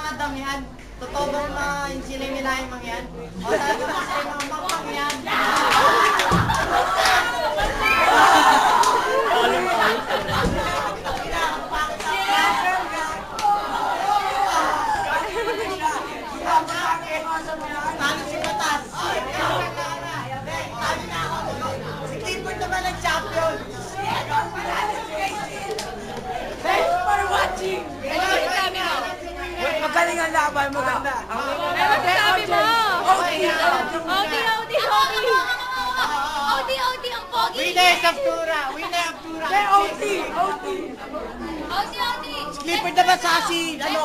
mga damihan. Totoo bang yung sila yung nilahin mang yan? O talaga ba sila mga mangmang yan? Talo si Batas. Si Clifford naman ang champion. Thanks for watching! Magaling ang laban, maganda. Ano sabi mo? Okay, OT ang pogi. Winners of Tura! Winner of Tura! OT! OT. Clifford naman sa si, ano?